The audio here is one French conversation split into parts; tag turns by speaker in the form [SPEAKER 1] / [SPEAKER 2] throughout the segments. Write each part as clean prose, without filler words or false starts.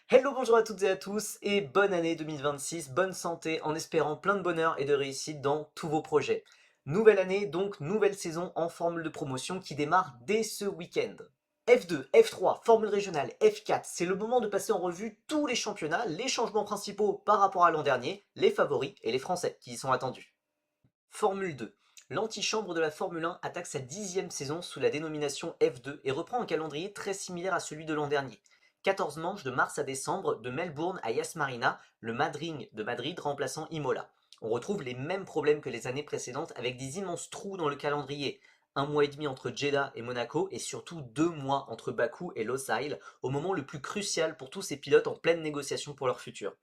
[SPEAKER 1] Hello, bonjour à toutes et à tous et bonne année 2026, bonne santé en espérant plein de bonheur et de réussite dans tous vos projets. Nouvelle année, donc nouvelle saison en formule de promotion qui démarre dès ce week-end. F2, F3, formule régionale, F4, c'est le moment de passer en revue tous les championnats, les changements principaux par rapport à l'an dernier, les favoris et les Français qui y sont attendus. Formule 2. L'antichambre de la Formule 1 attaque sa 10e saison sous la dénomination F2 et reprend un calendrier très similaire à celui de l'an dernier. 14 manches de mars à décembre, de Melbourne à Yas Marina, le Madring de Madrid remplaçant Imola. On retrouve les mêmes problèmes que les années précédentes avec des immenses trous dans le calendrier. Un mois et demi entre Jeddah et Monaco et surtout 2 mois entre Bakou et Losail, au moment le plus crucial pour tous ces pilotes en pleine négociation pour leur futur.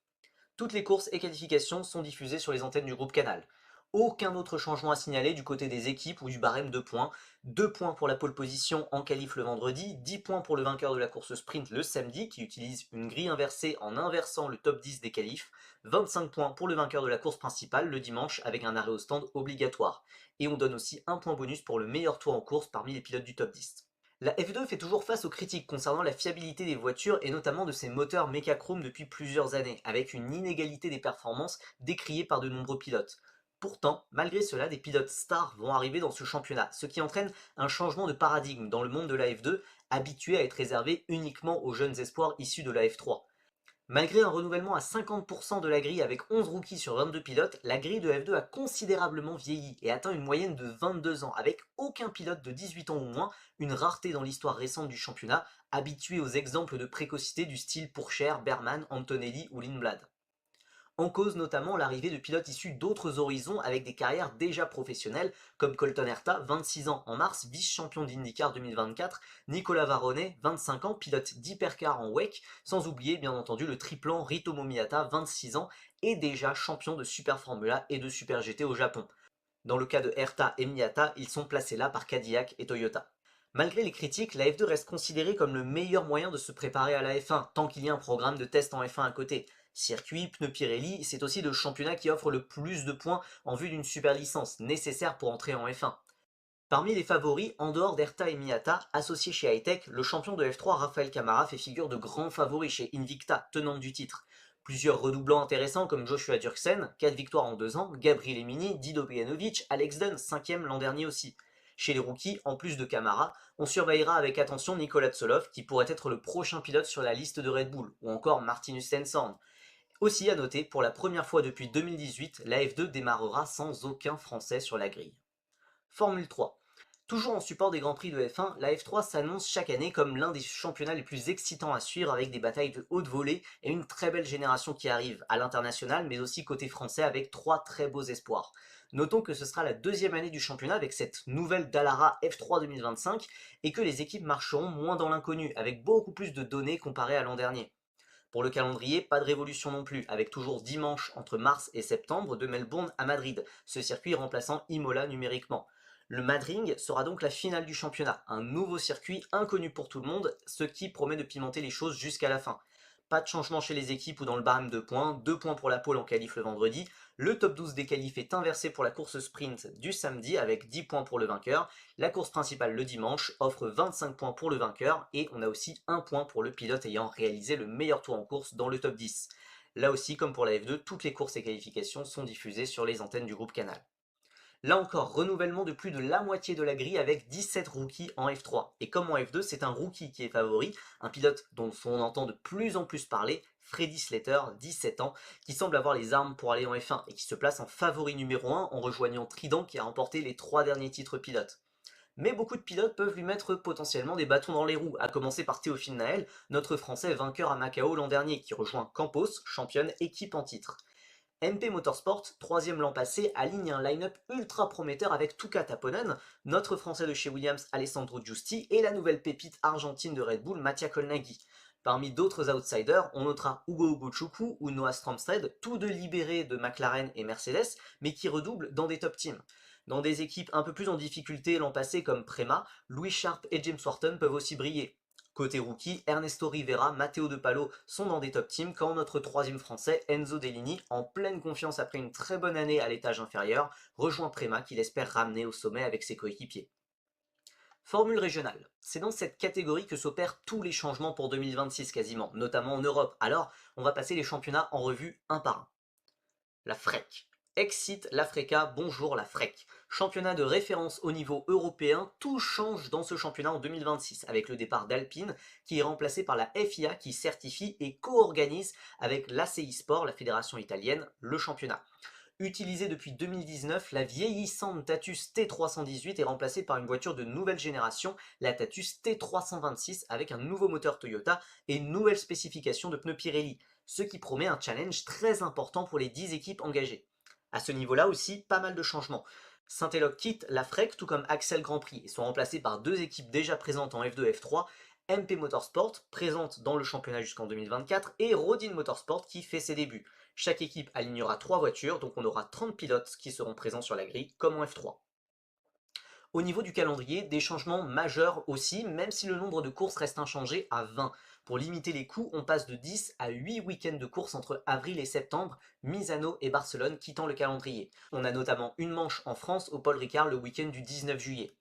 [SPEAKER 1] Toutes les courses et qualifications sont diffusées sur les antennes du groupe Canal. Aucun autre changement à signaler du côté des équipes ou du barème de points. 2 points pour la pole position en qualif le vendredi, 10 points pour le vainqueur de la course sprint le samedi qui utilise une grille inversée en inversant le top 10 des qualifs, 25 points pour le vainqueur de la course principale le dimanche avec un arrêt au stand obligatoire. Et on donne aussi un point bonus pour le meilleur tour en course parmi les pilotes du top 10. La F2 fait toujours face aux critiques concernant la fiabilité des voitures et notamment de ses moteurs Mecachrome depuis plusieurs années, avec une inégalité des performances décriée par de nombreux pilotes. Pourtant, malgré cela, des pilotes stars vont arriver dans ce championnat, ce qui entraîne un changement de paradigme dans le monde de la F2, habitué à être réservé uniquement aux jeunes espoirs issus de la F3. Malgré un renouvellement à 50% de la grille avec 11 rookies sur 22 pilotes, la grille de F2 a considérablement vieilli et atteint une moyenne de 22 ans, avec aucun pilote de 18 ans ou moins, une rareté dans l'histoire récente du championnat, habitué aux exemples de précocité du style Pourchaire, Berman, Antonelli ou Lindblad. En cause notamment l'arrivée de pilotes issus d'autres horizons avec des carrières déjà professionnelles, comme Colton Herta, 26 ans en mars, vice-champion d'IndyCar 2024, Nicolas Varrone, 25 ans, pilote d'hypercar en WEC, sans oublier bien entendu le triplan Rito Momiyata, 26 ans, et déjà champion de Super Formula et de Super GT au Japon. Dans le cas de Herta et Miyata, ils sont placés là par Cadillac et Toyota. Malgré les critiques, la F2 reste considérée comme le meilleur moyen de se préparer à la F1, tant qu'il y a un programme de test en F1 à côté. Circuit, pneus Pirelli, c'est aussi le championnat qui offre le plus de points en vue d'une super licence, nécessaire pour entrer en F1. Parmi les favoris, en dehors d'Herta et Miyata, associés chez Hightech, le champion de F3 Rafael Camara fait figure de grand favori chez Invicta, tenante du titre. Plusieurs redoublants intéressants comme Joshua Dirksen, 4 victoires en 2 ans, Gabriel Emini, Dido Bejanovic, Alex Dunn, 5ème l'an dernier aussi. Chez les rookies, en plus de Camara, on surveillera avec attention Nicolas Tsolov qui pourrait être le prochain pilote sur la liste de Red Bull, ou encore Martinus Stenson. Aussi à noter, pour la première fois depuis 2018, la F2 démarrera sans aucun Français sur la grille. Formule 3. Toujours en support des Grands Prix de F1, la F3 s'annonce chaque année comme l'un des championnats les plus excitants à suivre avec des batailles de haute volée et une très belle génération qui arrive à l'international mais aussi côté français avec 3 très beaux espoirs. Notons que ce sera la deuxième année du championnat avec cette nouvelle Dallara F3 2025 et que les équipes marcheront moins dans l'inconnu avec beaucoup plus de données comparé à l'an dernier. Pour le calendrier, pas de révolution non plus, avec toujours dimanche entre mars et septembre de Melbourne à Madrid, ce circuit remplaçant Imola numériquement. Le Madring sera donc la finale du championnat, un nouveau circuit inconnu pour tout le monde, ce qui promet de pimenter les choses jusqu'à la fin. Pas de changement chez les équipes ou dans le barème de points, 2 points pour la pole en qualif le vendredi, le top 12 des qualifs est inversé pour la course sprint du samedi avec 10 points pour le vainqueur, la course principale le dimanche offre 25 points pour le vainqueur et on a aussi 1 point pour le pilote ayant réalisé le meilleur tour en course dans le top 10. Là aussi, comme pour la F2, toutes les courses et qualifications sont diffusées sur les antennes du groupe Canal. Là encore, renouvellement de plus de la moitié de la grille avec 17 rookies en F3. Et comme en F2, c'est un rookie qui est favori, un pilote dont on entend de plus en plus parler, Freddy Slater, 17 ans, qui semble avoir les armes pour aller en F1 et qui se place en favori numéro 1 en rejoignant Trident qui a remporté les 3 derniers titres pilotes. Mais beaucoup de pilotes peuvent lui mettre potentiellement des bâtons dans les roues, à commencer par Théophile Nael, notre français vainqueur à Macao l'an dernier, qui rejoint Campos, championne équipe en titre. MP Motorsport, troisième l'an passé, aligne un line-up ultra prometteur avec Tuka Taponen, notre français de chez Williams Alessandro Giusti et la nouvelle pépite argentine de Red Bull Mattia Colnaghi. Parmi d'autres outsiders, on notera Hugo Ogochukwu ou Noah Stromsted, tous deux libérés de McLaren et Mercedes, mais qui redoublent dans des top teams. Dans des équipes un peu plus en difficulté l'an passé comme Prema, Louis Sharp et James Wharton peuvent aussi briller. Côté rookie, Ernesto Rivera, Matteo De Palo sont dans des top teams quand notre troisième français, Enzo Dellini, en pleine confiance après une très bonne année à l'étage inférieur, rejoint Prema qu'il espère ramener au sommet avec ses coéquipiers. Formule régionale. C'est dans cette catégorie que s'opèrent tous les changements pour 2026 quasiment, notamment en Europe. Alors, on va passer les championnats en revue un par un. La FREC. Excite l'Afreca, bonjour la FREC. Championnat de référence au niveau européen, tout change dans ce championnat en 2026 avec le départ d'Alpine qui est remplacé par la FIA qui certifie et co-organise avec l'ACI Sport, la fédération italienne, le championnat. Utilisée depuis 2019, la vieillissante Tatus T318 est remplacée par une voiture de nouvelle génération, la Tatus T326, avec un nouveau moteur Toyota et une nouvelle spécification de pneus Pirelli, ce qui promet un challenge très important pour les 10 équipes engagées. À ce niveau-là aussi, pas mal de changements. Saint-Éloque quitte la FREC, tout comme Axel Grand Prix, et sont remplacés par deux équipes déjà présentes en F2 et F3, MP Motorsport, présente dans le championnat jusqu'en 2024, et Rodin Motorsport qui fait ses débuts. Chaque équipe alignera 3 voitures, donc on aura 30 pilotes qui seront présents sur la grille, comme en F3. Au niveau du calendrier, des changements majeurs aussi, même si le nombre de courses reste inchangé à 20. Pour limiter les coûts, on passe de 10 à 8 week-ends de courses entre avril et septembre, Misano et Barcelone quittant le calendrier. On a notamment une manche en France au Paul Ricard le week-end du 19 juillet.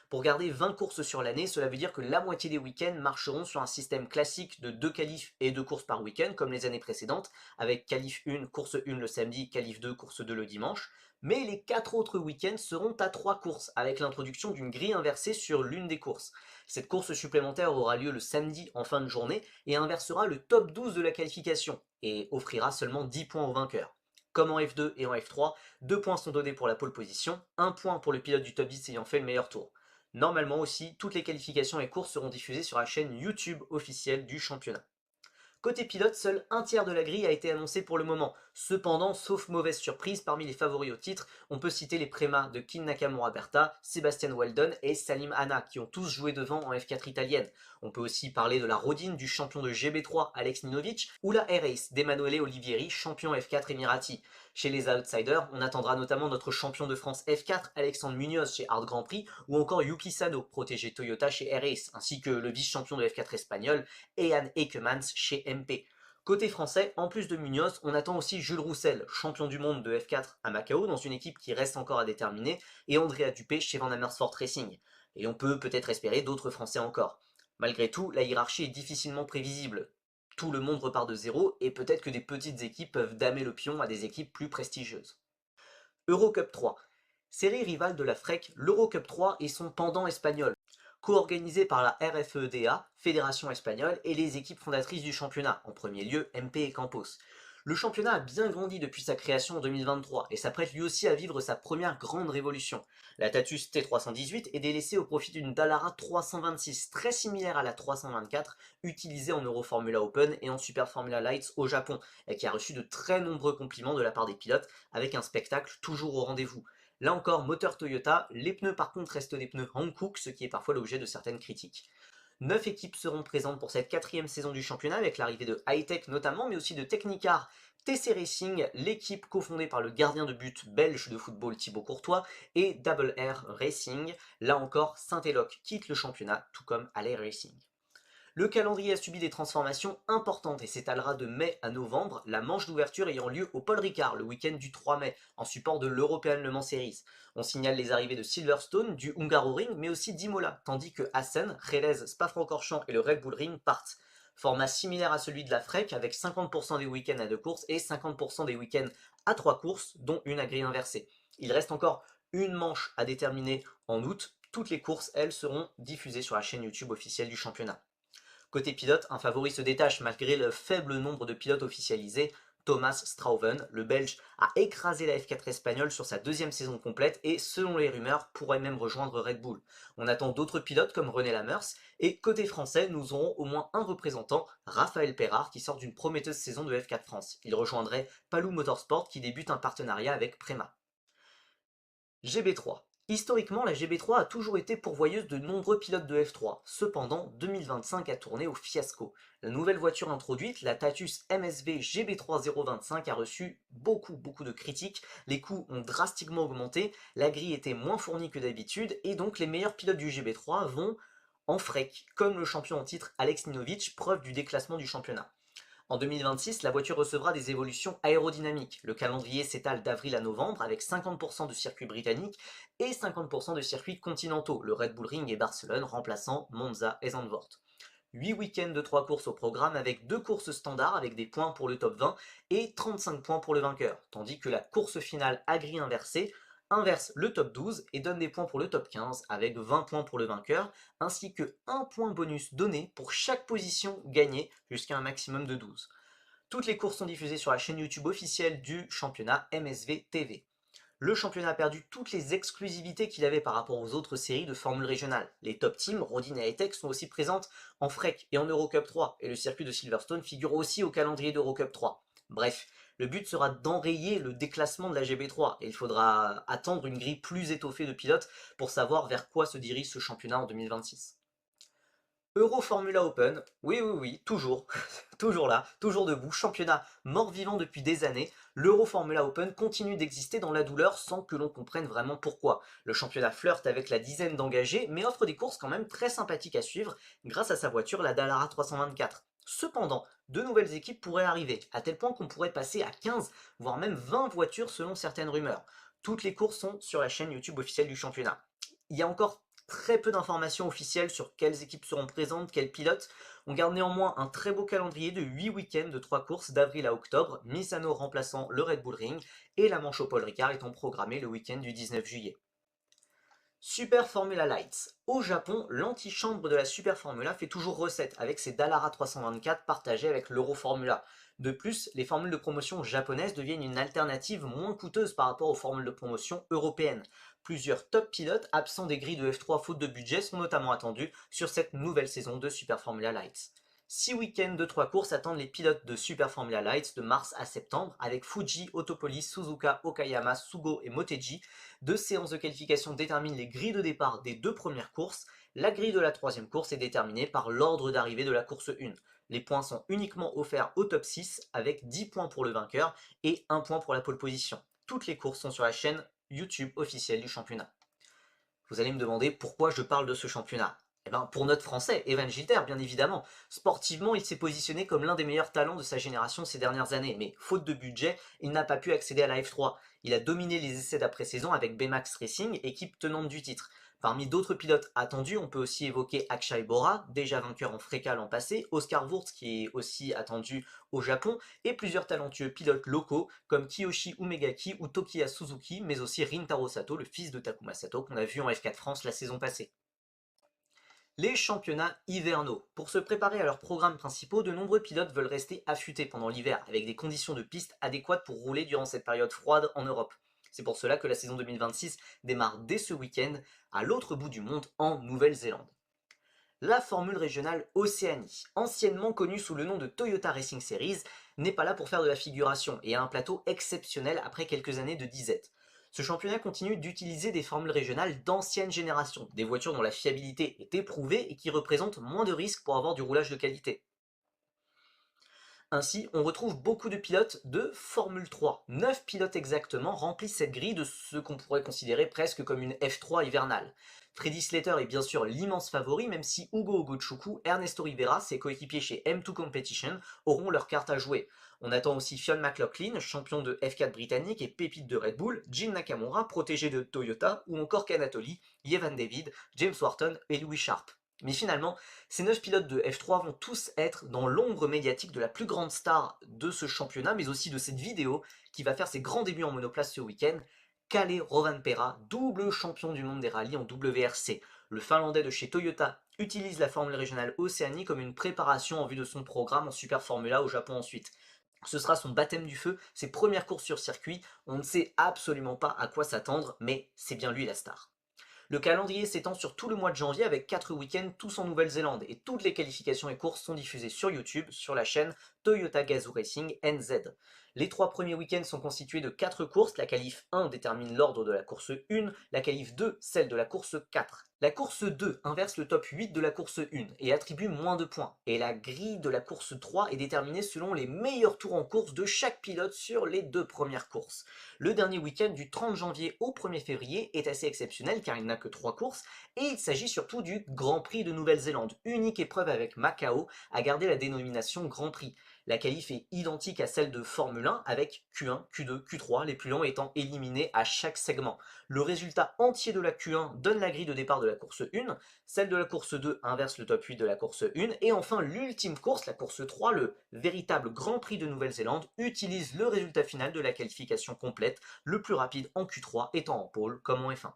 [SPEAKER 1] Pour garder 20 courses sur l'année, cela veut dire que la moitié des week-ends marcheront sur un système classique de 2 qualifs et 2 courses par week-end, comme les années précédentes, avec qualif 1, course 1 le samedi, qualif 2, course 2 le dimanche. Mais les 4 autres week-ends seront à 3 courses, avec l'introduction d'une grille inversée sur l'une des courses. Cette course supplémentaire aura lieu le samedi en fin de journée et inversera le top 12 de la qualification, et offrira seulement 10 points au vainqueur. Comme en F2 et en F3, 2 points sont donnés pour la pole position, 1 point pour le pilote du top 10 ayant fait le meilleur tour. Normalement aussi, toutes les qualifications et courses seront diffusées sur la chaîne YouTube officielle du championnat. Côté pilote, seul un tiers de la grille a été annoncé pour le moment. Cependant, sauf mauvaise surprise, parmi les favoris au titre, on peut citer les prémas de Kin Nakamura Berta, Sebastian Weldon et Salim Hanna, qui ont tous joué devant en F4 italienne. On peut aussi parler de la Rodin du champion de GB3 Alex Ninovic, ou la R-Race d'Emanuele Olivieri, champion F4 Emirati. Chez les outsiders, on attendra notamment notre champion de France F4 Alexandre Munoz chez Hard Grand Prix, ou encore Yuki Sano, protégé Toyota chez R-Race, ainsi que le vice-champion de F4 espagnol, Ehan Ekemans chez MP. Côté français, en plus de Munoz, on attend aussi Jules Roussel, champion du monde de F4 à Macao, dans une équipe qui reste encore à déterminer, et Andrea Dupé chez Van Amersfoort Racing. Et on peut peut-être espérer d'autres Français encore. Malgré tout, la hiérarchie est difficilement prévisible. Tout le monde repart de zéro, et peut-être que des petites équipes peuvent damer le pion à des équipes plus prestigieuses. Eurocup 3. Série rivale de la FREC, l'Eurocup 3 est son pendant espagnol, co-organisé par la RFEDA, Fédération espagnole, et les équipes fondatrices du championnat, en premier lieu MP et Campos. Le championnat a bien grandi depuis sa création en 2023 et s'apprête lui aussi à vivre sa première grande révolution. La Tatus T318 est délaissée au profit d'une Dallara 326, très similaire à la 324, utilisée en Euroformula Open et en Super Formula Lights au Japon, et qui a reçu de très nombreux compliments de la part des pilotes, avec un spectacle toujours au rendez-vous. Là encore, moteur Toyota, les pneus par contre restent des pneus Hankook, ce qui est parfois l'objet de certaines critiques. 9 équipes seront présentes pour cette 4e saison du championnat, avec l'arrivée de Hightech notamment, mais aussi de Technicar, TC Racing, l'équipe cofondée par le gardien de but belge de football Thibaut Courtois, et Double R Racing. Là encore, Saint-Éloque quitte le championnat, tout comme Alley Racing. Le calendrier a subi des transformations importantes et s'étalera de mai à novembre, la manche d'ouverture ayant lieu au Paul Ricard le week-end du 3 mai, en support de l'European Le Mans Series. On signale les arrivées de Silverstone, du Hungaroring, mais aussi d'Imola, tandis que Assen, Jerez, Spa-Francorchamps et le Red Bull Ring partent. Format similaire à celui de la FREC, avec 50% des week-ends à 2 courses et 50% des week-ends à 3 courses, dont une à grille inversée. Il reste encore une manche à déterminer en août. Toutes les courses, elles, seront diffusées sur la chaîne YouTube officielle du championnat. Côté pilote, un favori se détache malgré le faible nombre de pilotes officialisés. Thomas Strauven, le Belge, a écrasé la F4 espagnole sur sa 2e saison complète et, selon les rumeurs, pourrait même rejoindre Red Bull. On attend d'autres pilotes comme René Lamers, et côté français, nous aurons au moins un représentant, Raphaël Perrard, qui sort d'une prometteuse saison de F4 France. Il rejoindrait Palou Motorsport qui débute un partenariat avec Prema. GB3. Historiquement, la GB3 a toujours été pourvoyeuse de nombreux pilotes de F3. Cependant, 2025 a tourné au fiasco. La nouvelle voiture introduite, la Tatus MSV GB3025, a reçu beaucoup de critiques. Les coûts ont drastiquement augmenté, la grille était moins fournie que d'habitude, et donc les meilleurs pilotes du GB3 vont en FREC, comme le champion en titre Alex Ninovic, preuve du déclassement du championnat. En 2026, la voiture recevra des évolutions aérodynamiques. Le calendrier s'étale d'avril à novembre avec 50% de circuits britanniques et 50% de circuits continentaux, le Red Bull Ring et Barcelone remplaçant Monza et Zandvoort. 8 week-ends de 3 courses au programme avec 2 courses standards avec des points pour le top 20 et 35 points pour le vainqueur, tandis que la course finale à grille inversée inverse le top 12 et donne des points pour le top 15 avec 20 points pour le vainqueur, ainsi que 1 point bonus donné pour chaque position gagnée jusqu'à un maximum de 12. Toutes les courses sont diffusées sur la chaîne YouTube officielle du championnat MSV TV. Le championnat a perdu toutes les exclusivités qu'il avait par rapport aux autres séries de Formule régionale. Les top teams, Rodin et Hightech, sont aussi présentes en FREC et en Eurocup 3, et le circuit de Silverstone figure aussi au calendrier d'Eurocup 3. Bref, le but sera d'enrayer le déclassement de la GB3, et il faudra attendre une grille plus étoffée de pilotes pour savoir vers quoi se dirige ce championnat en 2026. Euro Formula Open, oui oui oui, toujours, toujours là, toujours debout, championnat mort-vivant depuis des années, l'Euro Formula Open continue d'exister dans la douleur sans que l'on comprenne vraiment pourquoi. Le championnat flirte avec la dizaine d'engagés, mais offre des courses quand même très sympathiques à suivre grâce à sa voiture, la Dallara 324. Cependant, de nouvelles équipes pourraient arriver, à tel point qu'on pourrait passer à 15, voire même 20 voitures selon certaines rumeurs. Toutes les courses sont sur la chaîne YouTube officielle du championnat. Il y a encore très peu d'informations officielles sur quelles équipes seront présentes, quels pilotes. On garde néanmoins un très beau calendrier de 8 week-ends de 3 courses d'avril à octobre, Misano remplaçant le Red Bull Ring et la manche au Paul Ricard étant programmée le week-end du 19 juillet. Super Formula Lights. Au Japon, l'antichambre de la Super Formula fait toujours recette avec ses Dallara 324 partagés avec l'Euro Formula. De plus, les formules de promotion japonaises deviennent une alternative moins coûteuse par rapport aux formules de promotion européennes. Plusieurs top pilotes absents des grilles de F3 faute de budget sont notamment attendus sur cette nouvelle saison de Super Formula Lights. 6 week-ends de 3 courses attendent les pilotes de Super Formula Lights de mars à septembre avec Fuji, Autopolis, Suzuka, Okayama, Sugo et Motegi. 2 séances de qualification déterminent les grilles de départ des 2 premières courses. La grille de la 3e course est déterminée par l'ordre d'arrivée de la course 1. Les points sont uniquement offerts au top 6 avec 10 points pour le vainqueur et 1 point pour la pole position. Toutes les courses sont sur la chaîne YouTube officielle du championnat. Vous allez me demander pourquoi je parle de ce championnat. Eh ben, pour notre français, Evan Gilbert, bien évidemment. Sportivement, il s'est positionné comme l'un des meilleurs talents de sa génération ces dernières années, mais faute de budget, il n'a pas pu accéder à la F3. Il a dominé les essais d'après-saison avec Baymax Racing, équipe tenante du titre. Parmi d'autres pilotes attendus, on peut aussi évoquer Akshay Bora, déjà vainqueur en FRECA l'an passé, Oscar Wurz qui est aussi attendu au Japon, et plusieurs talentueux pilotes locaux comme Kiyoshi Umegaki ou Tokiya Suzuki, mais aussi Rintaro Sato, le fils de Takuma Sato qu'on a vu en F4 France la saison passée. Les championnats hivernaux. Pour se préparer à leurs programmes principaux, de nombreux pilotes veulent rester affûtés pendant l'hiver, avec des conditions de piste adéquates pour rouler durant cette période froide en Europe. C'est pour cela que la saison 2026 démarre dès ce week-end à l'autre bout du monde en Nouvelle-Zélande. La formule régionale Océanie, anciennement connue sous le nom de Toyota Racing Series, n'est pas là pour faire de la figuration et a un plateau exceptionnel après quelques années de disette. Ce championnat continue d'utiliser des formules régionales d'ancienne génération, des voitures dont la fiabilité est éprouvée et qui représentent moins de risques pour avoir du roulage de qualité. Ainsi, on retrouve beaucoup de pilotes de Formule 3. 9 pilotes exactement remplissent cette grille de ce qu'on pourrait considérer presque comme une F3 hivernale. Freddy Slater est bien sûr l'immense favori, même si Hugo Ogochukwu, Ernesto Rivera, ses coéquipiers chez M2 Competition, auront leur carte à jouer. On attend aussi Fionn McLaughlin, champion de F4 britannique et pépite de Red Bull, Jin Nakamura, protégé de Toyota, ou encore Canatoli, Yevan David, James Wharton et Louis Sharp. Mais finalement, ces 9 pilotes de F3 vont tous être dans l'ombre médiatique de la plus grande star de ce championnat, mais aussi de cette vidéo qui va faire ses grands débuts en monoplace ce week-end, Kalle Rovanperä, double champion du monde des rallyes en WRC. Le Finlandais de chez Toyota utilise la formule régionale Océanie comme une préparation en vue de son programme en Super Formula au Japon ensuite. Ce sera son baptême du feu, ses premières courses sur circuit, on ne sait absolument pas à quoi s'attendre, mais c'est bien lui la star. Le calendrier s'étend sur tout le mois de janvier avec 4 week-ends tous en Nouvelle-Zélande et toutes les qualifications et courses sont diffusées sur YouTube sur la chaîne Toyota Gazoo Racing NZ. Les 3 premiers week-ends sont constitués de 4 courses, la qualif 1 détermine l'ordre de la course 1, la qualif 2 celle de la course 4. La course 2 inverse le top 8 de la course 1 et attribue moins de points. Et la grille de la course 3 est déterminée selon les meilleurs tours en course de chaque pilote sur les 2 premières courses. Le dernier week-end du 30 janvier au 1er février est assez exceptionnel car il n'a que 3 courses et il s'agit surtout du Grand Prix de Nouvelle-Zélande, unique épreuve avec Macao à garder la dénomination Grand Prix. La qualif est identique à celle de Formule 1 avec Q1, Q2, Q3, les plus lents étant éliminés à chaque segment. Le résultat entier de la Q1 donne la grille de départ de la course 1, celle de la course 2 inverse le top 8 de la course 1, et enfin l'ultime course, la course 3, le véritable Grand Prix de Nouvelle-Zélande, utilise le résultat final de la qualification complète, le plus rapide en Q3 étant en pôle comme en F1.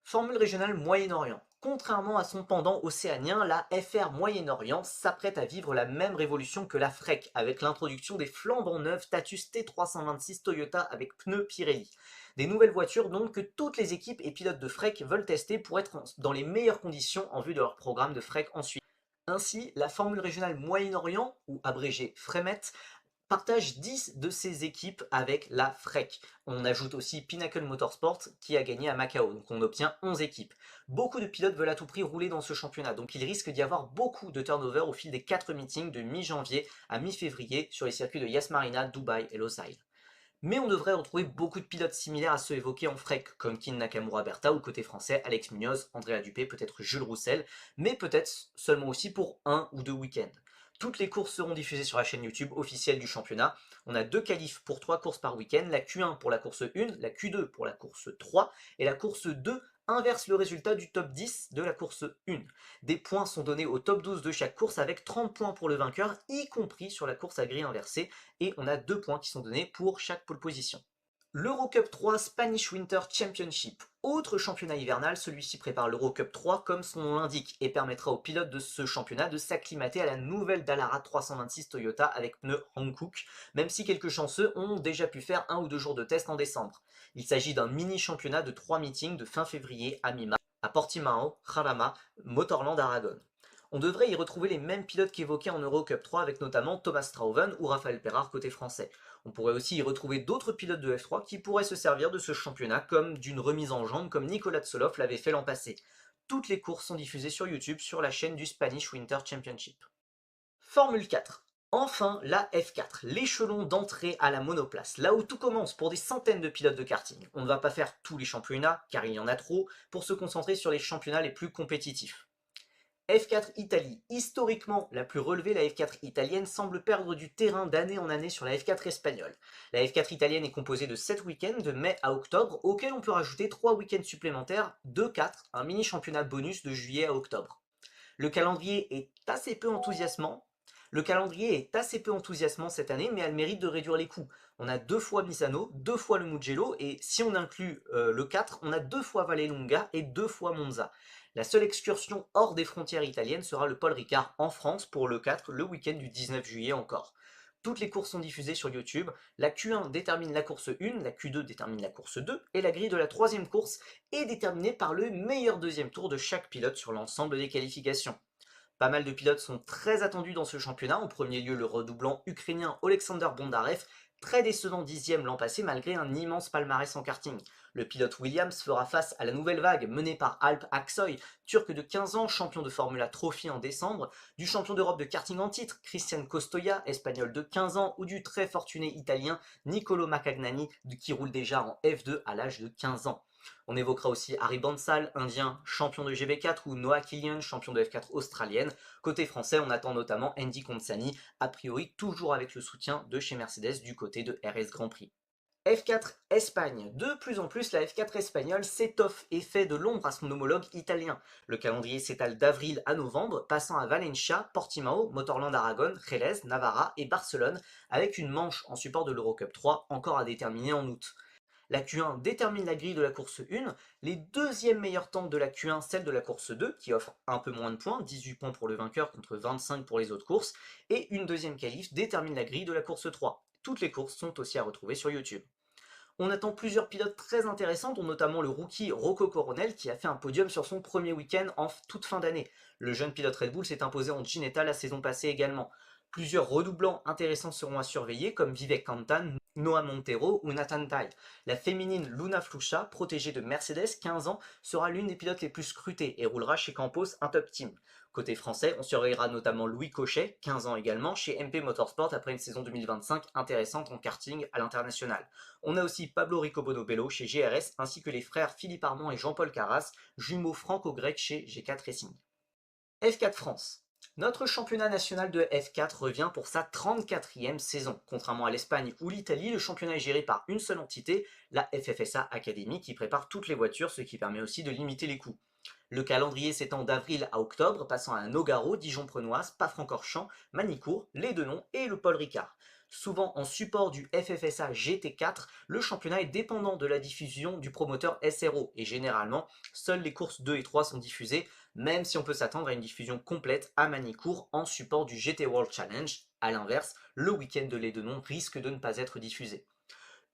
[SPEAKER 1] Formule régionale Moyen-Orient. Contrairement à son pendant océanien, la FR Moyen-Orient s'apprête à vivre la même révolution que la FREC, avec l'introduction des flambant neuves Tatus T326 Toyota avec pneus Pirelli. Des nouvelles voitures donc que toutes les équipes et pilotes de FREC veulent tester pour être dans les meilleures conditions en vue de leur programme de FREC ensuite. Ainsi, la Formule régionale Moyen-Orient, ou abrégée FREMET, partage 10 de ses équipes avec la FREC. On ajoute aussi Pinnacle Motorsport qui a gagné à Macao, donc on obtient 11 équipes. Beaucoup de pilotes veulent à tout prix rouler dans ce championnat, donc il risque d'y avoir beaucoup de turnover au fil des 4 meetings de mi-janvier à mi-février sur les circuits de Yas Marina, Dubaï et Losail. Mais on devrait retrouver beaucoup de pilotes similaires à ceux évoqués en FREC, comme Kin Nakamura Berta ou côté français Alex Munoz, Andrea Dupé, peut-être Jules Roussel, mais peut-être seulement aussi pour 1 ou 2 week-ends. Toutes les courses seront diffusées sur la chaîne YouTube officielle du championnat. On a 2 qualifs pour 3 courses par week-end, la Q1 pour la course 1, la Q2 pour la course 3, et la course 2 inverse le résultat du top 10 de la course 1. Des points sont donnés au top 12 de chaque course avec 30 points pour le vainqueur, y compris sur la course à grille inversée, et on a 2 points qui sont donnés pour chaque pole position. L'Eurocup 3 Spanish Winter Championship. Autre championnat hivernal, celui-ci prépare l'Eurocup 3 comme son nom l'indique et permettra aux pilotes de ce championnat de s'acclimater à la nouvelle Dallara 326 Toyota avec pneus Hankook, même si quelques chanceux ont déjà pu faire 1 ou 2 jours de test en décembre. Il s'agit d'un mini-championnat de 3 meetings de fin février à mi-mars à Portimao, Jarama, Motorland Aragon. On devrait y retrouver les mêmes pilotes qu'évoqués en Eurocup 3 avec notamment Thomas Strauven ou Raphaël Perard côté français. On pourrait aussi y retrouver d'autres pilotes de F3 qui pourraient se servir de ce championnat comme d'une remise en jambe comme Nicolas Tsoloff l'avait fait l'an passé. Toutes les courses sont diffusées sur YouTube sur la chaîne du Spanish Winter Championship. Formule 4. Enfin, la F4, l'échelon d'entrée à la monoplace, là où tout commence pour des centaines de pilotes de karting. On ne va pas faire tous les championnats, car il y en a trop, pour se concentrer sur les championnats les plus compétitifs. F4 Italie. Historiquement la plus relevée, la F4 italienne semble perdre du terrain d'année en année sur la F4 espagnole. La F4 italienne est composée de 7 week-ends de mai à octobre, auxquels on peut rajouter 3 week-ends supplémentaires de 4, un mini-championnat bonus de juillet à octobre. Le calendrier est assez peu enthousiasmant. Cette année, mais elle mérite de réduire les coûts. On a 2 fois Misano, 2 fois le Mugello, et si on inclut le 4, on a 2 fois Vallelunga et 2 fois Monza. La seule excursion hors des frontières italiennes sera le Paul Ricard en France pour le 4, le week-end du 19 juillet encore. Toutes les courses sont diffusées sur YouTube, la Q1 détermine la course 1, la Q2 détermine la course 2, et la grille de la troisième course est déterminée par le meilleur deuxième tour de chaque pilote sur l'ensemble des qualifications. Pas mal de pilotes sont très attendus dans ce championnat, en premier lieu le redoublant ukrainien Oleksandr Bondarev, très décevant 10e l'an passé malgré un immense palmarès en karting. Le pilote Williams fera face à la nouvelle vague menée par Alp Aksoy, turc de 15 ans, champion de Formula Trophy en décembre, du champion d'Europe de karting en titre, Christian Costoia, espagnol de 15 ans, ou du très fortuné italien Nicolo Macagnani, qui roule déjà en F2 à l'âge de 15 ans. On évoquera aussi Harry Bansal, indien, champion de GB4, ou Noah Killian, champion de F4 australienne. Côté français, on attend notamment Andy Consani, a priori toujours avec le soutien de chez Mercedes du côté de RS Grand Prix. F4 Espagne. De plus en plus, la F4 espagnole s'étoffe et fait de l'ombre à son homologue italien. Le calendrier s'étale d'avril à novembre, passant à Valencia, Portimao, Motorland Aragon, Jerez, Navarra et Barcelone, avec une manche en support de l'Eurocup 3 encore à déterminer en août. La Q1 détermine la grille de la course 1, les deuxièmes meilleurs temps de la Q1, celle de la course 2, qui offre un peu moins de points, 18 points pour le vainqueur contre 25 pour les autres courses, et une deuxième qualif détermine la grille de la course 3. Toutes les courses sont aussi à retrouver sur YouTube. On attend plusieurs pilotes très intéressants, dont notamment le rookie Rocco Coronel, qui a fait un podium sur son premier week-end en toute fin d'année. Le jeune pilote Red Bull s'est imposé en Ginetta la saison passée également. Plusieurs redoublants intéressants seront à surveiller, comme Vivek Kantan, Noah Montero ou Nathan Tai. La féminine Luna Flusha, protégée de Mercedes, 15 ans, sera l'une des pilotes les plus scrutées et roulera chez Campos, un top team. Côté français, on surveillera notamment Louis Cochet, 15 ans également, chez MP Motorsport après une saison 2025 intéressante en karting à l'international. On a aussi Pablo Ricobono Bello chez GRS, ainsi que les frères Philippe Armand et Jean-Paul Carras, jumeaux franco-grecs chez G4 Racing. F4 France. Notre championnat national de F4 revient pour sa 34e saison. Contrairement à l'Espagne ou l'Italie, le championnat est géré par une seule entité, la FFSA Academy, qui prépare toutes les voitures, ce qui permet aussi de limiter les coûts. Le calendrier s'étend d'avril à octobre, passant à Nogaro, Dijon-Prenoise, Pafrancorchamps, Manicourt, les Deux-Noms et le Paul Ricard. Souvent en support du FFSA GT4, le championnat est dépendant de la diffusion du promoteur SRO et généralement, seules les courses 2 et 3 sont diffusées, même si on peut s'attendre à une diffusion complète à Manicourt en support du GT World Challenge. A l'inverse, le week-end de Les Deux-Noms risque de ne pas être diffusé.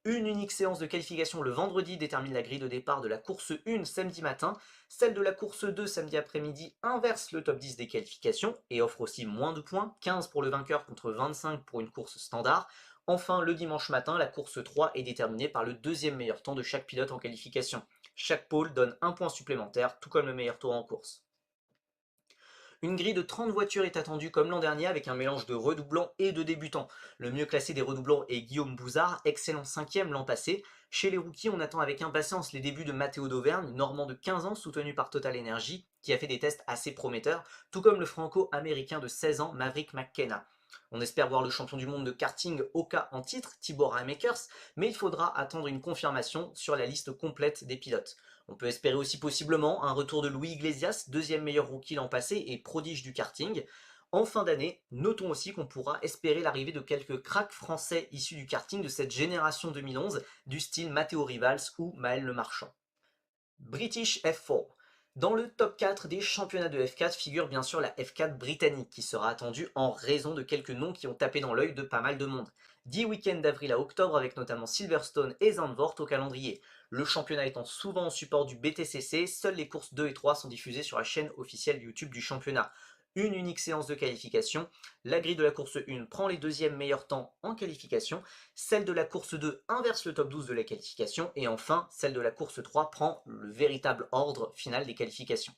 [SPEAKER 1] Une unique séance de qualification le vendredi détermine la grille de départ de la course 1 samedi matin. Celle de la course 2 samedi après-midi inverse le top 10 des qualifications et offre aussi moins de points, 15 pour le vainqueur contre 25 pour une course standard. Enfin, le dimanche matin, la course 3 est déterminée par le deuxième meilleur temps de chaque pilote en qualification. Chaque pôle donne un point supplémentaire, tout comme le meilleur tour en course. Une grille de 30 voitures est attendue comme l'an dernier avec un mélange de redoublants et de débutants. Le mieux classé des redoublants est Guillaume Bouzard, excellent 5e l'an passé. Chez les rookies, on attend avec impatience les débuts de Matteo d'Auvergne, normand de 15 ans soutenu par Total Energy, qui a fait des tests assez prometteurs, tout comme le franco-américain de 16 ans Maverick McKenna. On espère voir le champion du monde de karting Oka en titre, Tibor Ramakers, mais il faudra attendre une confirmation sur la liste complète des pilotes. On peut espérer aussi possiblement un retour de Louis Iglesias, deuxième meilleur rookie l'an passé et prodige du karting. En fin d'année, notons aussi qu'on pourra espérer l'arrivée de quelques cracks français issus du karting de cette génération 2011, du style Matteo Rivals ou Maël Lemarchand. British F4. Dans le top 4 des championnats de F4 figure bien sûr la F4 britannique qui sera attendue en raison de quelques noms qui ont tapé dans l'œil de pas mal de monde. 10 week-ends d'avril à octobre avec notamment Silverstone et Zandvoort au calendrier. Le championnat étant souvent en support du BTCC, seules les courses 2 et 3 sont diffusées sur la chaîne officielle YouTube du championnat. Une unique séance de qualification, la grille de la course 1 prend les deuxièmes meilleurs temps en qualification, celle de la course 2 inverse le top 12 de la qualification, et enfin, celle de la course 3 prend le véritable ordre final des qualifications.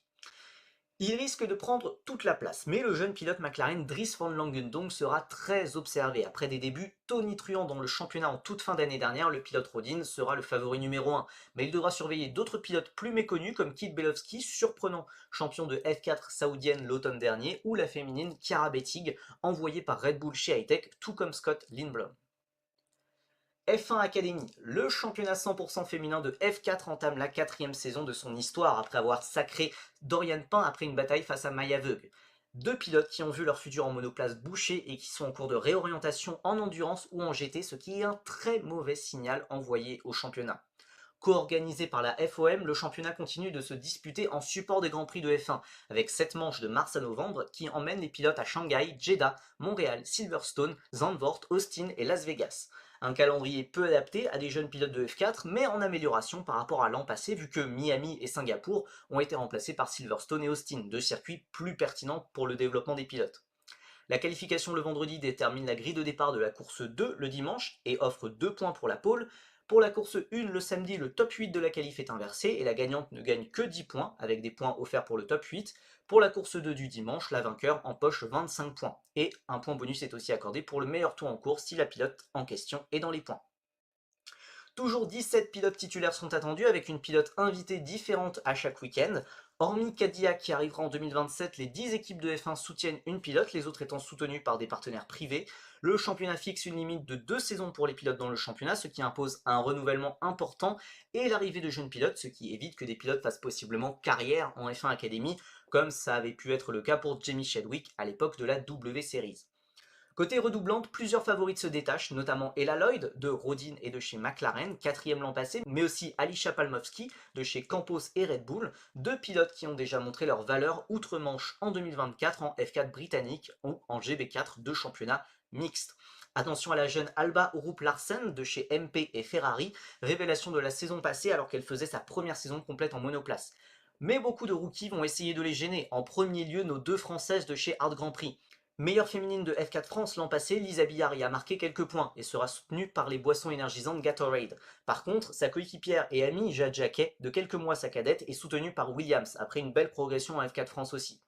[SPEAKER 1] Il risque de prendre toute la place, mais le jeune pilote McLaren Dries Van Langendonk sera très observé. Après des débuts tonitruants dans le championnat en toute fin d'année dernière, le pilote Rodin sera le favori numéro 1. Mais il devra surveiller d'autres pilotes plus méconnus comme Kit Belowski, surprenant champion de F4 saoudienne l'automne dernier, ou la féminine Chiara Bettig, envoyée par Red Bull chez Hightech, tout comme Scott Lindblom. F1 Academy, le championnat 100% féminin de F4 entame la 4e saison de son histoire après avoir sacré Dorian Pain après une bataille face à Maya Veug. Deux pilotes qui ont vu leur futur en monoplace bouché et qui sont en cours de réorientation en endurance ou en GT, ce qui est un très mauvais signal envoyé au championnat. Co-organisé par la FOM, le championnat continue de se disputer en support des Grands Prix de F1, avec 7 manches de mars à novembre qui emmènent les pilotes à Shanghai, Jeddah, Montréal, Silverstone, Zandvoort, Austin et Las Vegas. Un calendrier peu adapté à des jeunes pilotes de F4, mais en amélioration par rapport à l'an passé, vu que Miami et Singapour ont été remplacés par Silverstone et Austin, deux circuits plus pertinents pour le développement des pilotes. La qualification le vendredi détermine la grille de départ de la course 2 le dimanche et offre 2 points pour la pole. Pour la course 1 le samedi, le top 8 de la qualif est inversé et la gagnante ne gagne que 10 points avec des points offerts pour le top 8. Pour la course 2 du dimanche, la vainqueur empoche 25 points et un point bonus est aussi accordé pour le meilleur tour en course si la pilote en question est dans les points. Toujours 17 pilotes titulaires sont attendus avec une pilote invitée différente à chaque week-end. Hormis Cadillac qui arrivera en 2027, les 10 équipes de F1 soutiennent une pilote, les autres étant soutenues par des partenaires privés. Le championnat fixe une limite de 2 saisons pour les pilotes dans le championnat, ce qui impose un renouvellement important et l'arrivée de jeunes pilotes, ce qui évite que des pilotes fassent possiblement carrière en F1 Academy, comme ça avait pu être le cas pour Jamie Chadwick à l'époque de la W Series. Côté redoublante, plusieurs favorites se détachent, notamment Ella Lloyd de Rodin et de chez McLaren, 4e l'an passé, mais aussi Alicia Palmowski de chez Campos et Red Bull, deux pilotes qui ont déjà montré leur valeur outre-Manche en 2024 en F4 britannique ou en GB4 de championnat mixte. Attention à la jeune Alba Orup Larsen de chez MP et Ferrari, révélation de la saison passée alors qu'elle faisait sa première saison complète en monoplace. Mais beaucoup de rookies vont essayer de les gêner, en premier lieu nos deux françaises de chez Hard Grand Prix. Meilleure féminine de F4 France l'an passé, Lisa Billari a marqué quelques points et sera soutenue par les boissons énergisantes Gatorade. Par contre, sa coéquipière et amie Jade Jacquet, de quelques mois sa cadette, est soutenue par Williams, après une belle progression en F4 France aussi.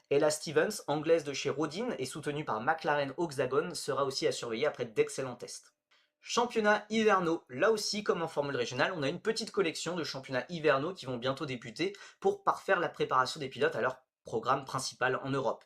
[SPEAKER 1] Ella Stevens, anglaise de chez Rodin et soutenue par McLaren Hexagon, sera aussi à surveiller après d'excellents tests. Championnat hivernaux, là aussi comme en formule régionale, on a une petite collection de championnats hivernaux qui vont bientôt débuter pour parfaire la préparation des pilotes à leur programme principal en Europe.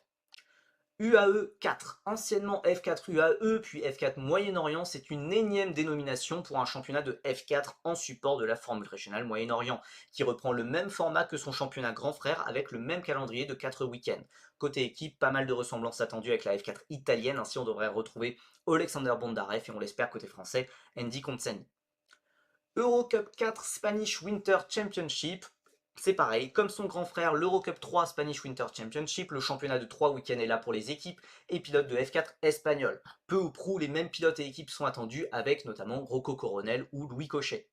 [SPEAKER 1] UAE 4, anciennement F4 UAE, puis F4 Moyen-Orient, c'est une énième dénomination pour un championnat de F4 en support de la Formule Régionale Moyen-Orient, qui reprend le même format que son championnat grand frère avec le même calendrier de 4 week-ends. Côté équipe, pas mal de ressemblances attendues avec la F4 italienne, ainsi on devrait retrouver Alexander Bondarev et on l'espère côté français, Andy Consani. Eurocup 4 Spanish Winter Championship, c'est pareil, comme son grand frère, l'Eurocup 3 Spanish Winter Championship, le championnat de 3 week-ends est là pour les équipes et pilotes de F4 espagnols. Peu ou prou, les mêmes pilotes et équipes sont attendus avec notamment Rocco Coronel ou Louis Cochet.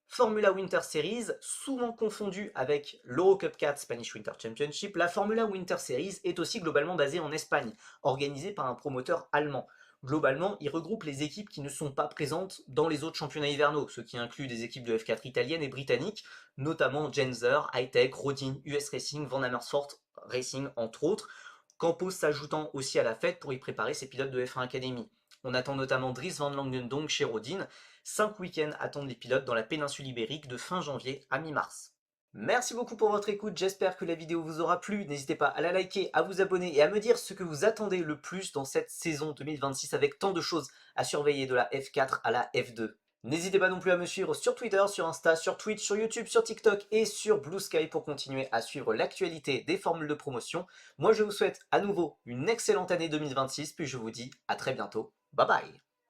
[SPEAKER 1] Formula Winter Series, souvent confondue avec l'Eurocup 4 Spanish Winter Championship, la Formula Winter Series est aussi globalement basée en Espagne, organisée par un promoteur allemand. Globalement, il regroupe les équipes qui ne sont pas présentes dans les autres championnats hivernaux, ce qui inclut des équipes de F4 italiennes et britanniques, notamment Genzer, Hightech, Rodin, US Racing, Van Amersfoort Racing, entre autres, Campos s'ajoutant aussi à la fête pour y préparer ses pilotes de F1 Academy. On attend notamment Dries Van Langendonk chez Rodin. 5 week-ends attendent les pilotes dans la péninsule ibérique de fin janvier à mi-mars. Merci beaucoup pour votre écoute, j'espère que la vidéo vous aura plu. N'hésitez pas à la liker, à vous abonner et à me dire ce que vous attendez le plus dans cette saison 2026 avec tant de choses à surveiller de la F4 à la F2. N'hésitez pas non plus à me suivre sur Twitter, sur Insta, sur Twitch, sur YouTube, sur TikTok et sur Blue Sky pour continuer à suivre l'actualité des formules de promotion. Moi je vous souhaite à nouveau une excellente année 2026, puis je vous dis à très bientôt. Bye bye.